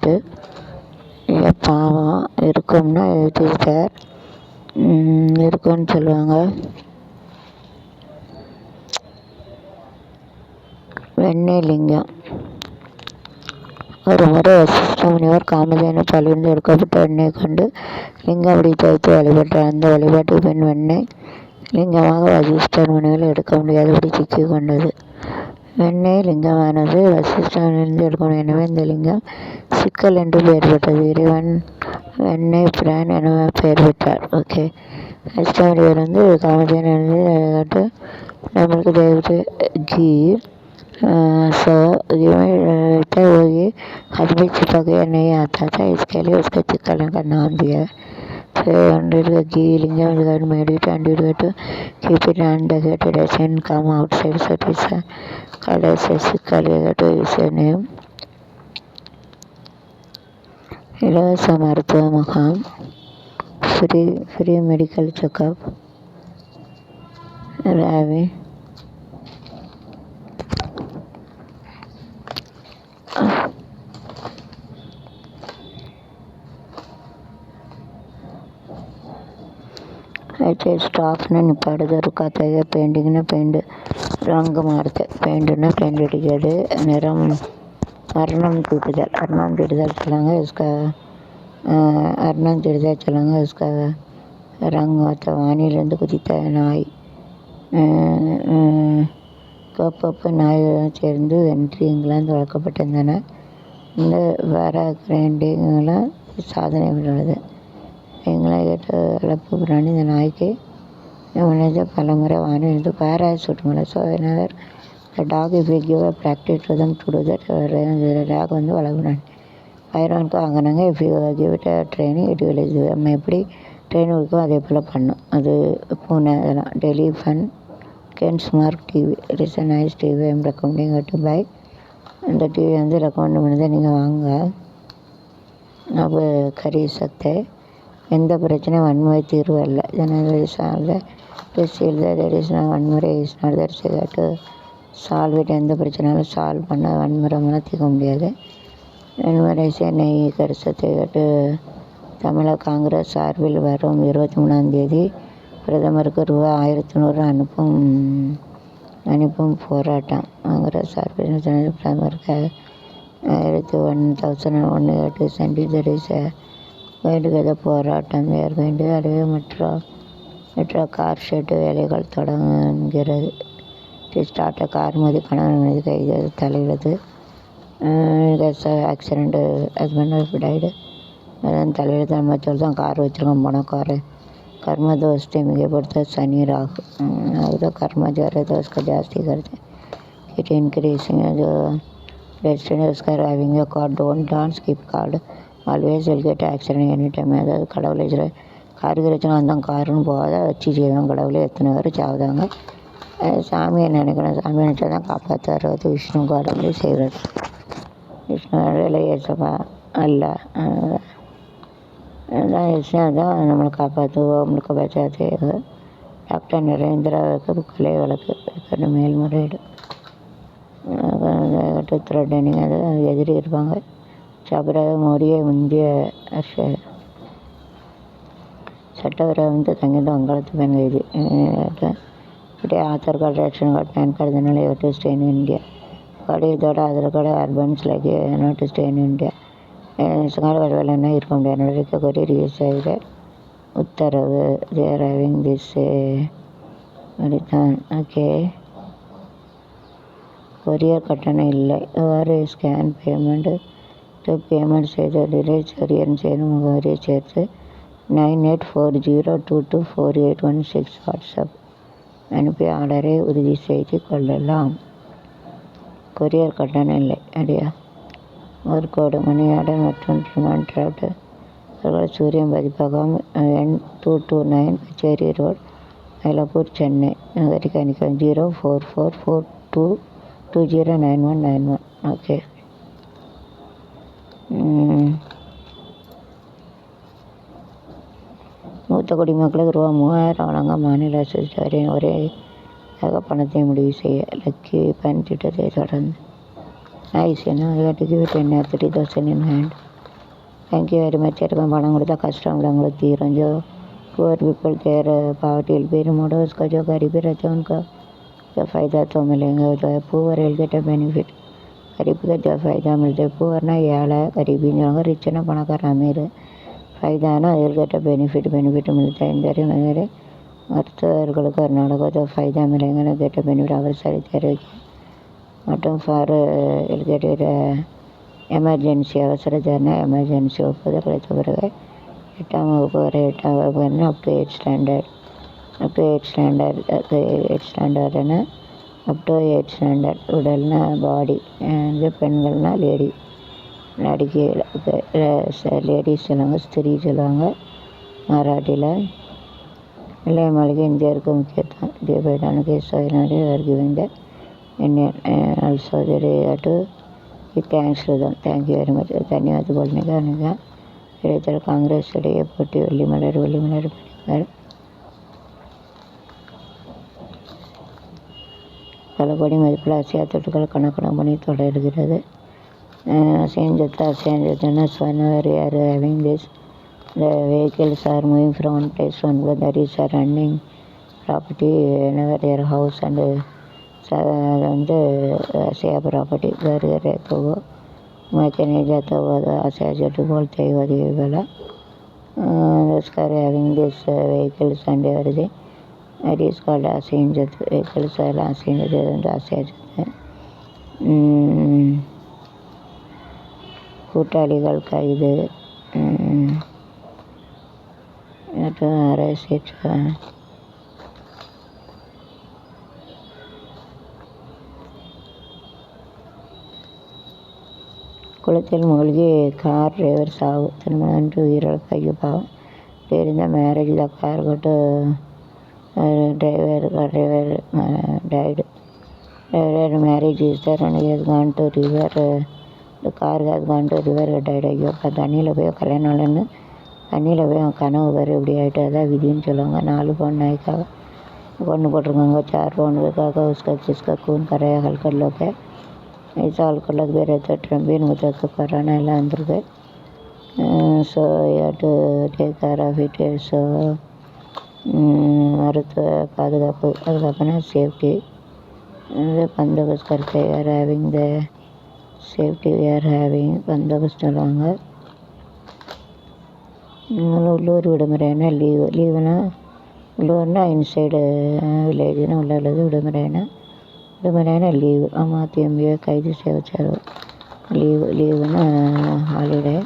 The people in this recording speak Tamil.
சொல்லிட்டு பாவம் இருக்கும்னா இட் இஸ் தேர் இருக்குன்னு சொல்லுவாங்க. வெண்ணெய் லிங்கம். ஒரு முறை வசிஷ்ட முனிவர் காமதேனு பாலிலிருந்து எடுக்கப்பட்ட எண்ணெய் கண்டு லிங்கம் அப்படி துவைத்து வழிபட்டார். அந்த வழிபாட்டுக்கு பின் வெண்ணெய் லிங்கமாக வசிஷ்டர் முனிவர் எடுக்க முடியாதபடி சிக்கி கொண்டது. வெண்ணெய் லிங்கமானது வசிஷ்டனிலிருந்து எடுக்க எனவே இந்த லிங்கம் சிக்கல் என்று பெயர் பெற்றது. இறைவன் வெண்ணெய் பிரான் என பெயர் பெற்றார். ஓகே, வசிஷ்ட முனிவர் காமதேனு நம்மளுக்கு தேவதை घी सो घी में रहता है वो ये आदमी चिपक गया नहीं आता था, इसके लिए उसको चिकन का नाम दिया. फिर 100 घी lingam is made it and you have to keep it under the doesn't come outside, so it is called as a chikkal. You have to use your name. இலவச மருத்துவ முகாம், ஃப்ரீ மெடிக்கல் செக்கப், ராவி అయితే స్టాఫ్ని నింపాడు దొరకతాయి. పెయింటింగ్ನ పెయింట్ రంగు మారితే பெயிண்ட்னா பெயிண்ட் அடிக்கிறது. நிறம் வர்ணம் தீட்டுதல் சொல்லுவாங்க. इसका வர்ணம் தீட்டுதல் சொல்லுவாங்க. इसका रंग होता வானிலிருந்து குதித்த நாய். கோப்பப்பு நாய் சேர்ந்து வென்று இங்கிலாந்து வளர்க்கப்பட்டிருந்தன. இந்த கிரைண்டிங்கெல்லாம் சாதனை உள்ளது. இங்கிலாந்து வளர்ப்பு பிராணி. இந்த நாய்க்கு மனித பல முறை வானிலிருந்து பேராசூட் மூலம். So whenever the dog, if we give a practice to them to do that, dog வளர்ப்பு பயிரவனுக்கு வாங்கினாங்க. if you give it a training it will do. நம்ம எப்படி ட்ரெயின் இருக்கோ அதே போல் பண்ணும். அது பூனை அதெல்லாம். Daily fun can smart TV. It is a nice TV. I'm recommending to buy. அந்த டிவி ரெக்கமெண்ட் பண்ணதை நீங்கள் வாங்க. அப்போ கறி சத்தை எந்த பிரச்சனையும் வன்முறை தீர்வு இல்லை. வன்முறை is not that to solve it. எந்த பிரச்சனையும் சால்வ் பண்ண வன்முறைலாம் தீர்க்க முடியாது. வன்முறை நெய் கரிசத்தை தமிழக காங்கிரஸ் சார்பில் வரும் 23ஆம் தேதி பிரதமருக்கு ரூ.1100 அனுப்பும் போராட்டம். காங்கிரஸ் சார்பில் பிரதமருக்கு 1,100 சென்டிமீட்டர் வேண்டுகிற போராட்டம். வேண்டு அதுவே மெட்ரோ கார் ஷெட்டு வேலைகள் தொடங்குகிறது. ஸ்டார்ட் கார் மோதி கணவன் மீது கைது தலையிடுது. Accident husband wife died. அதான் தலையில் நம்ம சொல்லிதான் கார் வச்சுருக்கோம். போன காரு कर्म दोस्ती मिगपड़ता शनि राहु ಅದು कर्म ज्यादा तो उसका जास्ती करते. It increasing the destinies having a car. Don't skip card. Always will get accident anytime. அதாவது கடவுளை கார் கிடைச்சுன்னா அந்த காருன்னு போகாத வச்சு செய்வாங்க. கடவுளே எத்தனை பேர் சாவுதாங்க. சாமியை நினைக்கணும். சாமியை நினச்சா தான் காப்பாற்றுறது. விஷ்ணு கடவுளே செய்கிறது. விஷ்ணு இளையசபா அல்ல தான் நம்மளை காப்பாற்றுவோம். நம்மளுக்கு பச்சாத்தே. டாக்டர் நரேந்திராவுக்கு கொலை வழக்கு மேல்முறையீடு. த்ரெட்டனிங் அது எதிரி இருப்பாங்க. சபராக மோடியை முந்தைய சட்டவிரோத தங்கிட்டு வங்காளத்து பெண் கைது. இப்படியே Aadhaar card, ration card, pan card இதனால எட்டு ஸ்டே இன் இந்தியா. இதோட Aadhaar card urbans like not stay in India. வேலைன்னா இருக்க முடியாது. நடவடிக்கை கோரி ரிலீஸ் ஆகிற உத்தரவு. தேர் ஹேவிங் திஸ் அப்படித்தான். ஓகே, கொரியர் கட்டணம் இல்லை. எவ்வாறு ஸ்கேன் பேமெண்ட் செய்த டிலேஜ் கொரியர் செய்யணும். முகவரியை சேர்த்து 9840224816 வாட்ஸ்அப் அனுப்பி ஆர்டரை உறுதி செய்து கொள்ளலாம். கொரியர் கட்டணம் இல்லை. அப்படியா? ஒரு கோடு மணியாடர் மற்றும் டிமாண்ட் டிராஃப்ட் அவர்கள் சூரியன் பதிப்பகம் எண் 229 கச்சேரி ரோட், மயிலாப்பூர், சென்னை. நகரிக்கு அனுப்பி 044422209191. ஓகே, மூத்த குடிமக்களுக்கு ரூபா.3000 வழங்க மாநில அரசு ஒரே பணத்தை முடிவு செய்ய. லக்கி பயன் திட்டத்தை தொடர்ந்து நைஸ். ஏன்னா 30,000 in hand. Thank you very much. இருக்கும் பணம் கொடுத்தா கஷ்டம் உள்ளவங்களுக்கு தீரும். जो poor people their poverty will be removed, उसका जो गरीबी रहता है उनका जो फ़ायदा तो मिलेंगे. जो है poor will get a benefit. गरीब का जो फ़ायदा मिलता है, पुअरना ஏழை, गरीबीங்கிறவங்க, ரிச்சுனா பணக்கார அமீர். फ़ायदाனா विल गेट अ बेनिफिट मिलता है. இந்த மாதிரி மருத்துவர்களுக்கு கர்நாடகா जो फ़ायदा मिलेंगे गेट अ बेनिफिट அவசர தேவைக்கு மற்றும் ஃபார் विल गेट எமர்ஜென்சி அவசர தேவைன்னா எமர்ஜென்சி ஒப்புதல் கிடைத்த பிறகு 8ஆம் வகுப்பு வரை 8ஆம் வகுப்பு என்ன up to 8th standard up to 8th ஸ்டாண்டர்டுன்னு அப் டு 8th ஸ்டாண்டர்ட். உடல்னா பாடி, இது பெண்கள்னா லேடி, லடிக்கு லேடிஸ் சொல்லுவாங்க, ஸ்திரீ சொல்லுவாங்க மராட்டியில். இளைய மாளிகை இந்தியருக்கு முக்கியத்துவம். டிபைடான case giving Indian also to thanks to them. Thank you very much. धन्यवाद बोलने का இடைத்தர காங்கிரஸ் இடையே போட்டி. வெள்ளிமலர் படிப்பார். பல கோடி மதிப்பில் அசையா தொட்டுகள் கணக்கெடுக்கும் பணி தொடர்கிறது. சேஞ்சத்துன்னா whenever you are having this, the vehicles are moving from one place to another, that is running property, whenever their house and அது வந்து असेया प्रॉपर्टी घर रहते हो मैकेनिक जाता हुआ असेया चोटी बोलते ही होती है बोला. उसका having this vehicles and everything, that is called असेंजत. vehicles ಎಲ್ಲ असेंजत ಅಂತ असेया चोटी. கூட்டாளிகள் கைது மற்றும் அரசியல் குளத்தில் மூழ்கி கார் டிரைவர் சாவு. திருமணம் உயிரிழப்பு. ஐயோ பாவம். during the marriage the car got driver died. Driver marriage is there and he has gone to river. The car has gone to river, died. ஐயோ அப்போ தண்ணியில் போய் கல்யாணம் இல்லைன்னு தண்ணியில் போய் அவன் கனவு வர இப்படி ஆகிட்டு அதான் விதின்னு சொல்லுவாங்க. 4 பவுன் நாய்க்காக கொண்டு போட்டிருக்காங்க. 4 பவுனுக்காக उसका जिसका खून कराया हल्का लोग है ऐसा हल्का लोग भी रहते. ट्रम्पिन मुझको கொரோனா எல்லாம் வந்திருக்கு. So to take care of it. So மருத்துவ பாதுகாப்புனா சேஃப்டி. பந்தோபஸ்த் கருத்தை where having the safety where having பந்தோபஸ்த் சொல்லுவாங்க. உள்ளூர் விடுமுறைனா லீவுனா உள்ளூர்னா இன்சைடு வில்லேஜ்னா உள்ளது. விடுமுறைனா லீவு. அதிமுக கைது செய்ய லீவுனா ஹாலிடே.